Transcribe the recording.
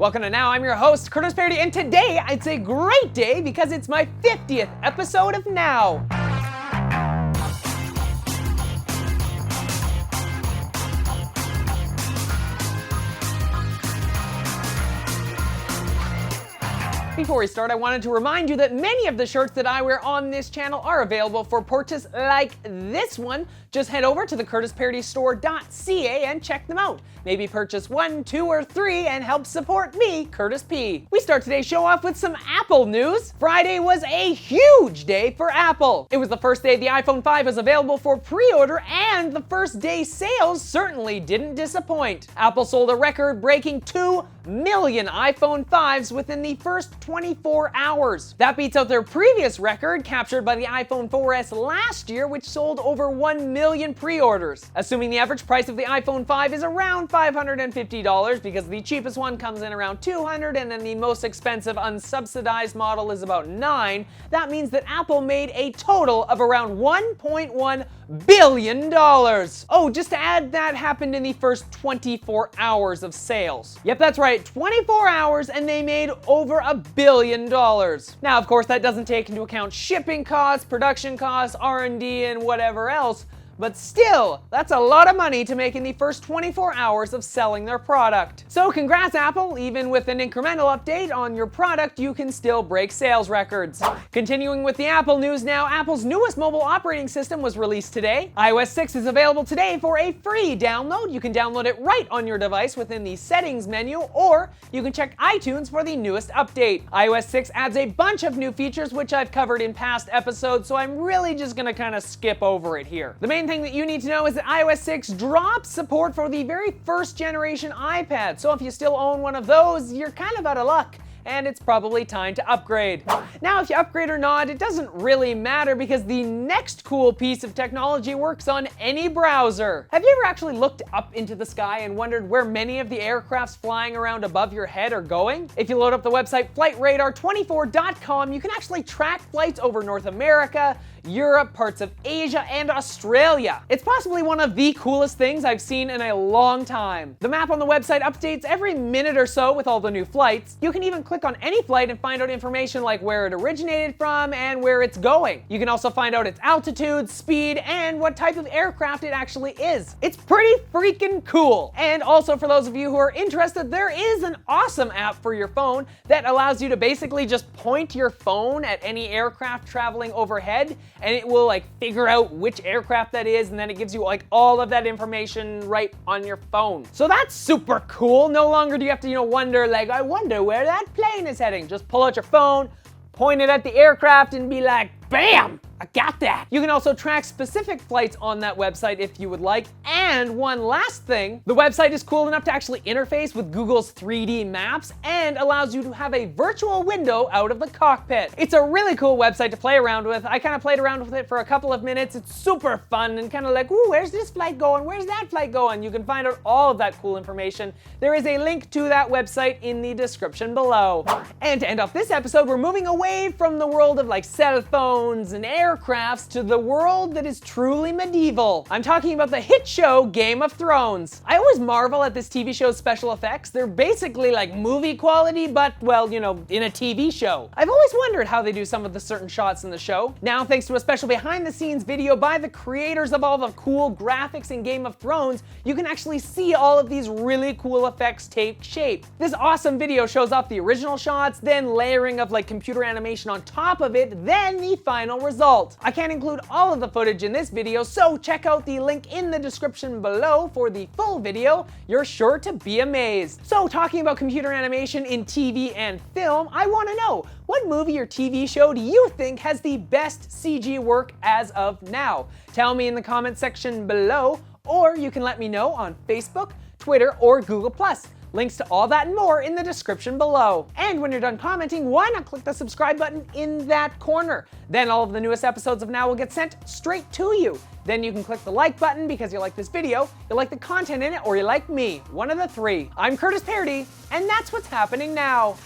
Welcome to Now. I'm your host, Curtis Parody, and today it's a great day because it's my 50th episode of Now. Before we start, I wanted to remind you that many of the shirts that I wear on this channel are available for purchase like this one. Just head over to the CurtisParodyStore.ca and check them out. Maybe purchase 1, 2, or 3 and help support me, Curtis P. We start today's show off with some Apple news. Friday was a huge day for Apple. It was the first day the iPhone 5 was available for pre-order, and the first day sales certainly didn't disappoint. Apple sold a record-breaking 2 million iPhone 5s within the first 24 hours. That beats out their previous record captured by the iPhone 4S last year, which sold over 1 million pre-orders. Assuming the average price of the iPhone 5 is around $550 because the cheapest one comes in around $200 and then the most expensive unsubsidized model is about $9, that means that Apple made a total of around $1.1 billion. Oh, just to add, that happened in the first 24 hours of sales. Yep, that's right, 24 hours and they made over $1 billion. Now, of course, that doesn't take into account shipping costs, production costs, R&D, and whatever else. But still, that's a lot of money to make in the first 24 hours of selling their product. So congrats, Apple. Even with an incremental update on your product, you can still break sales records. Continuing with the Apple news now, Apple's newest mobile operating system was released today. iOS 6 is available today for a free download. You can download it right on your device within the settings menu, or you can check iTunes for the newest update. iOS 6 adds a bunch of new features which I've covered in past episodes, so I'm really just gonna kind of skip over it here. The main thing that you need to know is that iOS 6 drops support for the very first generation iPad. So if you still own one of those, you're kind of out of luck, and it's probably time to upgrade. Now, if you upgrade or not, it doesn't really matter because the next cool piece of technology works on any browser. Have you ever actually looked up into the sky and wondered where many of the aircrafts flying around above your head are going? If you load up the website FlightRadar24.com, you can actually track flights over North America, Europe, parts of Asia, and Australia. It's possibly one of the coolest things I've seen in a long time. The map on the website updates every minute or so with all the new flights. You can even click on any flight and find out information like where it originated from and where it's going. You can also find out its altitude, speed, and what type of aircraft it actually is. It's pretty freaking cool. And also, for those of you who are interested, there is an awesome app for your phone that allows you to basically just point your phone at any aircraft traveling overhead, and it will like figure out which aircraft that is, and then it gives you like all of that information right on your phone. So that's super cool. No longer do you have to, wonder like, I wonder where that plane is heading. Just pull out your phone, point it at the aircraft, and be like, bam! I got that. You can also track specific flights on that website if you would like. And one last thing, the website is cool enough to actually interface with Google's 3D maps and allows you to have a virtual window out of the cockpit. It's a really cool website to play around with. I kind of played around with it for a couple of minutes. It's super fun and kind of like, ooh, where's this flight going? Where's that flight going? You can find out all of that cool information. There is a link to that website in the description below. And to end off this episode, we're moving away from the world of like cell phones and aircrafts to the world that is truly medieval. I'm talking about the hit show Game of Thrones. I always marvel at this TV show's special effects. They're basically like movie quality, but well, in a TV show. I've always wondered how they do some of the certain shots in the show. Now, thanks to a special behind the scenes video by the creators of all the cool graphics in Game of Thrones, you can actually see all of these really cool effects take shape. This awesome video shows off the original shots, then layering of like computer animation on top of it, then the final result. I can't include all of the footage in this video, so check out the link in the description below for the full video. You're sure to be amazed. So talking about computer animation in TV and film, I want to know, what movie or TV show do you think has the best CG work as of now? Tell me in the comment section below, or you can let me know on Facebook, Twitter, or Google+. Links to all that and more in the description below. And when you're done commenting, why not click the subscribe button in that corner? Then all of the newest episodes of Now will get sent straight to you. Then you can click the like button because you like this video, you like the content in it, or you like me. One of the three. I'm Curtis Parody, and that's what's happening now.